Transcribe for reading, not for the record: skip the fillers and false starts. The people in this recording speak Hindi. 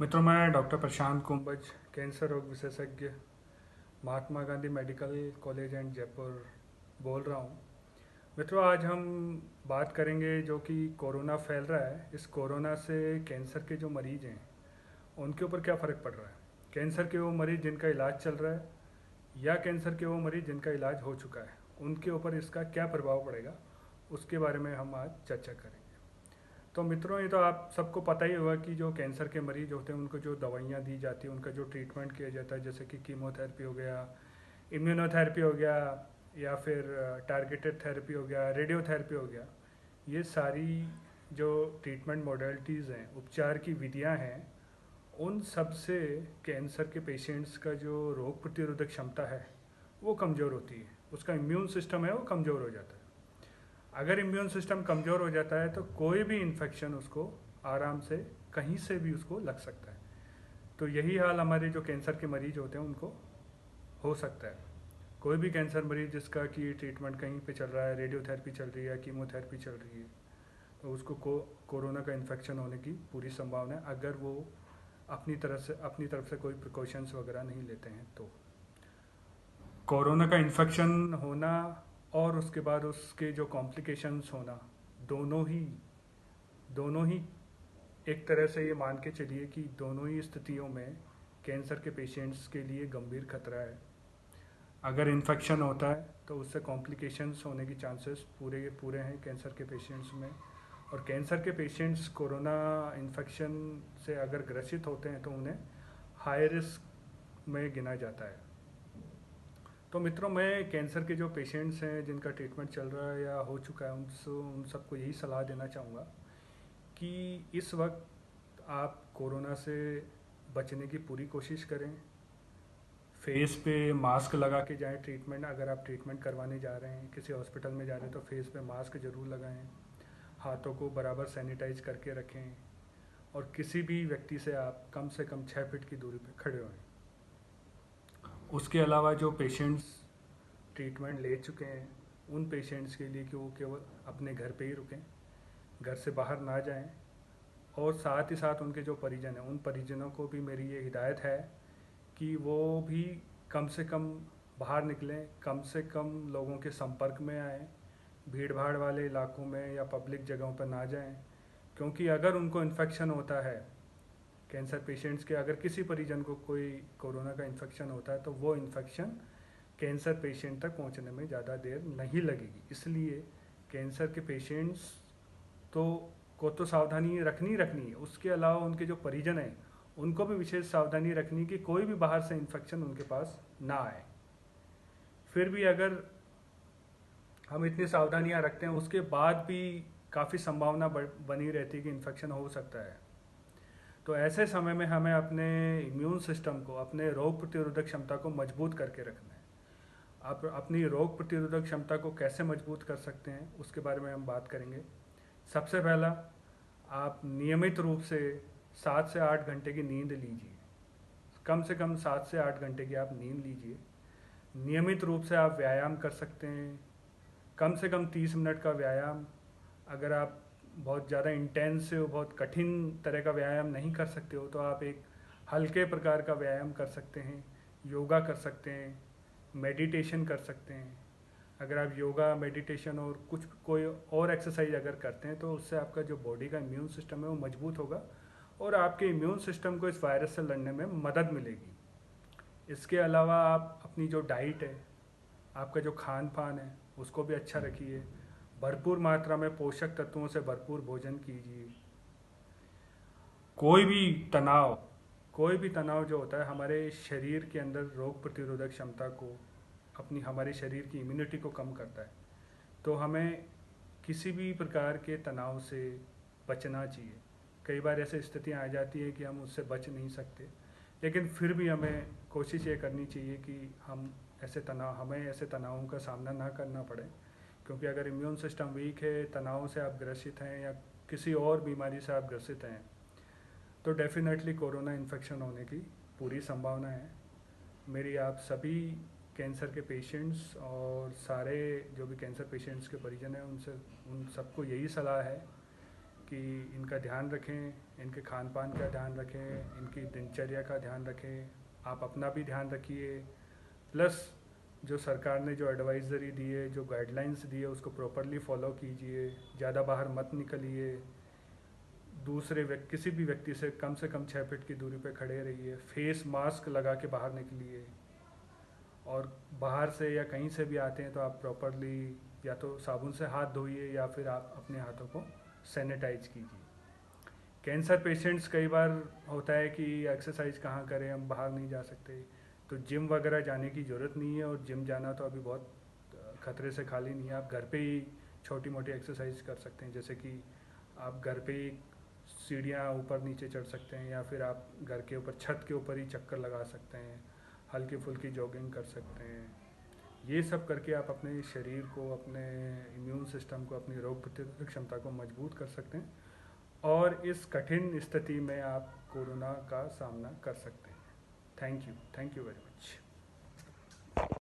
मित्रों, मैं डॉक्टर प्रशांत कुंभज, कैंसर रोग विशेषज्ञ, Mahatma Gandhi medical college and Jaipur बोल रहा हूँ। मित्रों, आज हम बात करेंगे जो कि कोरोना फैल रहा है। इस कोरोना से कैंसर के जो मरीज हैं उनके ऊपर क्या फ़र्क पड़ रहा है। कैंसर के वो मरीज जिनका इलाज चल रहा है या कैंसर के वो मरीज जिनका इलाज हो चुका है, उनके ऊपर इसका क्या प्रभाव पड़ेगा, उसके बारे में हम आज चर्चा करेंगे। तो मित्रों, ये तो आप सबको पता ही होगा कि जो कैंसर के मरीज होते हैं उनको जो दवाइयाँ दी जाती हैं, उनका जो ट्रीटमेंट किया जाता है, जैसे कि कीमोथेरेपी हो गया, इम्यूनोथेरेपी हो गया, या फिर टारगेटेड थेरेपी हो गया, रेडियोथेरेपी हो गया। ये सारी जो ट्रीटमेंट मॉडलिटीज़ हैं, उपचार की विधियाँ हैं, उन सब से कैंसर के पेशेंट्स का जो रोग प्रतिरोधक क्षमता है वो कमज़ोर होती है। उसका इम्यून सिस्टम है वो कमज़ोर हो जाता है। अगर इम्यून सिस्टम कमज़ोर हो जाता है तो कोई भी इन्फेक्शन उसको आराम से कहीं से भी उसको लग सकता है। तो यही हाल हमारे जो कैंसर के मरीज होते हैं उनको हो सकता है। कोई भी कैंसर मरीज जिसका कि ट्रीटमेंट कहीं पे चल रहा है, रेडियोथेरेपी चल रही है, कीमोथेरेपी चल रही है, तो उसको कोरोना का इन्फेक्शन होने की पूरी संभावना है, अगर वो अपनी तरफ से कोई प्रिकॉशंस वगैरह नहीं लेते हैं। तो कोरोना का इन्फेक्शन होना और उसके बाद उसके जो कॉम्प्लिकेशंस होना, दोनों ही दोनों ही एक तरह से ये मान के चलिए कि दोनों ही स्थितियों में कैंसर के पेशेंट्स के लिए गंभीर खतरा है। अगर इन्फेक्शन होता है तो उससे कॉम्प्लिकेशंस होने की चांसेस पूरे के पूरे हैं कैंसर के पेशेंट्स में। और कैंसर के पेशेंट्स कोरोना इन्फेक्शन से अगर ग्रसित होते हैं तो उन्हें हाई रिस्क में गिना जाता है। तो मित्रों, मैं कैंसर के जो पेशेंट्स हैं जिनका ट्रीटमेंट चल रहा है या हो चुका है उन सबको यही सलाह देना चाहूँगा कि इस वक्त आप कोरोना से बचने की पूरी कोशिश करें। फेस पे मास्क लगा के जाएं। ट्रीटमेंट अगर आप ट्रीटमेंट करवाने जा रहे हैं, किसी हॉस्पिटल में जा रहे हैं, तो फेस पे मास्क ज़रूर लगाएं। हाथों को बराबर सैनिटाइज करके रखें। और किसी भी व्यक्ति से कम 6 फीट की दूरी पर खड़े रहें। उसके अलावा जो पेशेंट्स ट्रीटमेंट ले चुके हैं उन पेशेंट्स के लिए कि वो केवल अपने घर पे ही रुकें, घर से बाहर ना जाएं। और साथ ही साथ उनके जो परिजन हैं उन परिजनों को भी मेरी ये हिदायत है कि वो भी कम से कम बाहर निकलें, कम से कम लोगों के संपर्क में आएँ, भीड़ भाड़ वाले इलाकों में या पब्लिक जगहों पर ना जाएं। क्योंकि अगर उनको इन्फेक्शन होता है, कैंसर पेशेंट्स के अगर किसी परिजन को कोई कोरोना का इन्फेक्शन होता है, तो वो इन्फेक्शन कैंसर पेशेंट तक पहुंचने में ज़्यादा देर नहीं लगेगी। इसलिए कैंसर के पेशेंट्स तो को सावधानी रखनी है। उसके अलावा उनके जो परिजन हैं उनको भी विशेष सावधानी रखनी कि कोई भी बाहर से इन्फेक्शन उनके पास ना आए। फिर भी अगर हम इतनी सावधानियां रखते हैं उसके बाद भी काफ़ी संभावना बनी रहती है कि इन्फेक्शन हो सकता है। तो ऐसे समय में हमें अपने इम्यून सिस्टम को, अपने रोग प्रतिरोधक क्षमता को मजबूत करके रखना है। आप अपनी रोग प्रतिरोधक क्षमता को कैसे मजबूत कर सकते हैं उसके बारे में हम बात करेंगे। सबसे पहला, आप नियमित रूप से 7 से 8 घंटे की नींद लीजिए। कम से कम 7 से 8 घंटे की आप नींद लीजिए। नियमित रूप से आप व्यायाम कर सकते हैं, कम से कम 30 मिनट का व्यायाम। अगर आप बहुत ज़्यादा इंटेंसिव, बहुत कठिन तरह का व्यायाम नहीं कर सकते हो तो आप एक हल्के प्रकार का व्यायाम कर सकते हैं। योगा कर सकते हैं, मेडिटेशन कर सकते हैं। अगर आप योगा, मेडिटेशन और कुछ कोई और एक्सरसाइज अगर करते हैं तो उससे आपका जो बॉडी का इम्यून सिस्टम है वो मजबूत होगा और आपके इम्यून सिस्टम को इस वायरस से लड़ने में मदद मिलेगी। इसके अलावा आप अपनी जो डाइट है, आपका जो खान पान है, उसको भी अच्छा रखिए। भरपूर मात्रा में पोषक तत्वों से भरपूर भोजन कीजिए। कोई भी तनाव कोई भी तनाव जो होता है हमारे शरीर के अंदर रोग प्रतिरोधक क्षमता को, अपनी हमारे शरीर की इम्यूनिटी को कम करता है। तो हमें किसी भी प्रकार के तनाव से बचना चाहिए। कई बार ऐसी स्थितियाँ आ जाती है कि हम उससे बच नहीं सकते, लेकिन फिर भी हमें कोशिश ये करनी चाहिए कि हमें ऐसे तनावों का सामना ना करना पड़े। क्योंकि अगर इम्यून सिस्टम वीक है, तनाव से आप ग्रसित हैं या किसी और बीमारी से आप ग्रसित हैं, तो डेफिनेटली कोरोना इन्फेक्शन होने की पूरी संभावना है। मेरी आप सभी कैंसर के पेशेंट्स और सारे जो भी कैंसर पेशेंट्स के परिजन हैं उन सबको यही सलाह है कि इनका ध्यान रखें, इनके खान पान का ध्यान रखें, इनकी दिनचर्या का ध्यान रखें, आप अपना भी ध्यान रखिए। प्लस जो सरकार ने जो एडवाइज़री दी है, जो गाइडलाइंस दी है, उसको प्रॉपरली फॉलो कीजिए। ज़्यादा बाहर मत निकलिए, दूसरे व्यक्ति किसी भी व्यक्ति से कम 6 फीट की दूरी पे खड़े रहिए, फेस मास्क लगा के बाहर निकलिए। और बाहर से या कहीं से भी आते हैं तो आप प्रॉपरली या तो साबुन से हाथ धोइए या फिर आप अपने हाथों को सैनिटाइज कीजिए। कैंसर पेशेंट्स कई बार होता है कि एक्सरसाइज कहाँ करें, हम बाहर नहीं जा सकते, तो जिम वगैरह जाने की ज़रूरत नहीं है। और जिम जाना तो अभी बहुत खतरे से खाली नहीं है। आप घर पे ही छोटी मोटी एक्सरसाइज कर सकते हैं, जैसे कि आप घर पे ही सीढ़ियाँ ऊपर नीचे चढ़ सकते हैं, या फिर आप घर के ऊपर छत के ऊपर ही चक्कर लगा सकते हैं, हल्की फुल्की जॉगिंग कर सकते हैं। ये सब करके आप अपने शरीर को, अपने इम्यून सिस्टम को, अपनी रोग प्रतिरोधक क्षमता को मजबूत कर सकते हैं, और इस कठिन स्थिति में आप कोरोना का सामना कर सकते हैं। Thank you very much.